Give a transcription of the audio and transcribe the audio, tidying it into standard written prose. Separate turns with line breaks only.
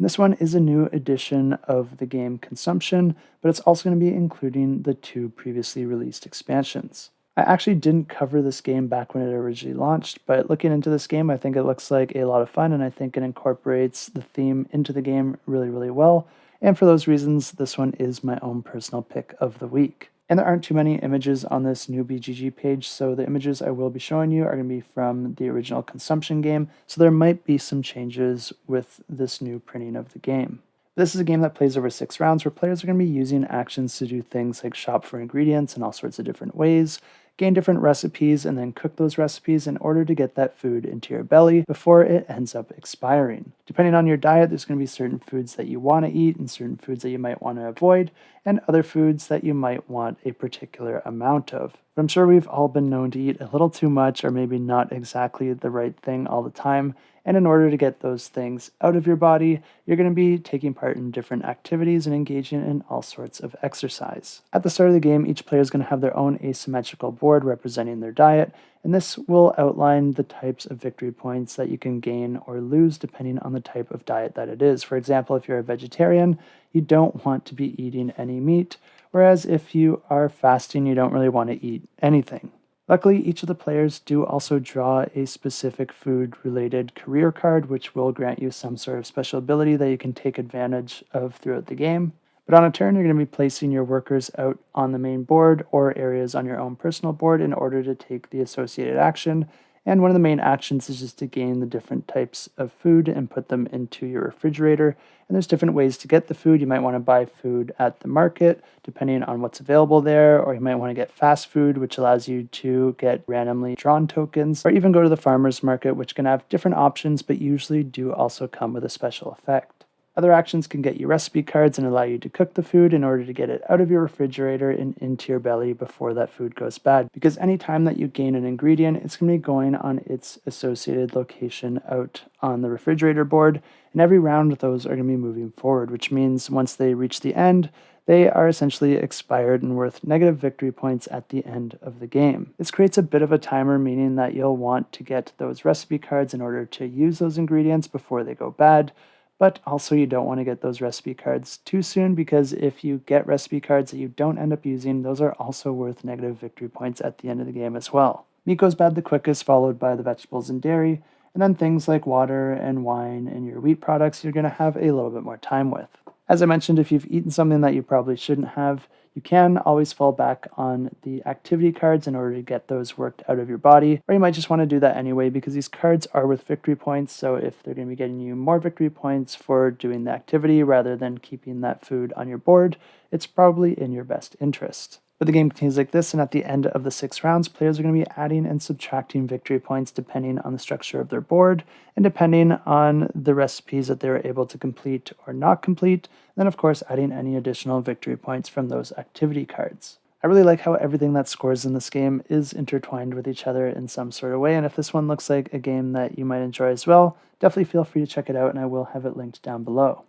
And this one is a new edition of the game Consumption, but it's also going to be including the 2 previously released expansions. I actually didn't cover this game back when it originally launched, but looking into this game, I think it looks like a lot of fun, and I think it incorporates the theme into the game really, really well. And for those reasons, this one is my own personal pick of the week. And there aren't too many images on this new BGG page, so the images I will be showing you are going to be from the original Consumption game, so there might be some changes with this new printing of the game. This is a game that plays over 6 rounds where players are going to be using actions to do things like shop for ingredients in all sorts of different ways, gain different recipes, and then cook those recipes in order to get that food into your belly before it ends up expiring. Depending on your diet, there's going to be certain foods that you want to eat and certain foods that you might want to avoid, and other foods that you might want a particular amount of. But I'm sure we've all been known to eat a little too much or maybe not exactly the right thing all the time. And in order to get those things out of your body, you're going to be taking part in different activities and engaging in all sorts of exercise. At the start of the game, each player is going to have their own asymmetrical board representing their diet, and this will outline the types of victory points that you can gain or lose depending on the type of diet that it is. For example, if you're a vegetarian, you don't want to be eating any meat, whereas if you are fasting, you don't really want to eat anything. Luckily, each of the players do also draw a specific food-related career card, which will grant you some sort of special ability that you can take advantage of throughout the game. But on a turn, you're going to be placing your workers out on the main board or areas on your own personal board in order to take the associated action. And one of the main actions is just to gain the different types of food and put them into your refrigerator. And there's different ways to get the food. You might want to buy food at the market, depending on what's available there, or you might want to get fast food, which allows you to get randomly drawn tokens, or even go to the farmer's market, which can have different options, but usually do also come with a special effect. Other actions can get you recipe cards and allow you to cook the food in order to get it out of your refrigerator and into your belly before that food goes bad. Because anytime that you gain an ingredient, it's going to be going on its associated location out on the refrigerator board, and every round those are going to be moving forward, which means once they reach the end, they are essentially expired and worth negative victory points at the end of the game. This creates a bit of a timer, meaning that you'll want to get those recipe cards in order to use those ingredients before they go bad. But also you don't want to get those recipe cards too soon, because if you get recipe cards that you don't end up using, those are also worth negative victory points at the end of the game as well. Meat goes bad the quickest, followed by the vegetables and dairy, and then things like water and wine and your wheat products you're going to have a little bit more time with. As I mentioned, if you've eaten something that you probably shouldn't have, you can always fall back on the activity cards in order to get those worked out of your body, or you might just want to do that anyway because these cards are worth victory points, so if they're going to be getting you more victory points for doing the activity rather than keeping that food on your board, it's probably in your best interest. But the game continues like this, and at the end of the 6 rounds, players are going to be adding and subtracting victory points depending on the structure of their board and depending on the recipes that they were able to complete or not complete, and then of course adding any additional victory points from those activity cards. I really like how everything that scores in this game is intertwined with each other in some sort of way, and if this one looks like a game that you might enjoy as well, definitely feel free to check it out, and I will have it linked down below.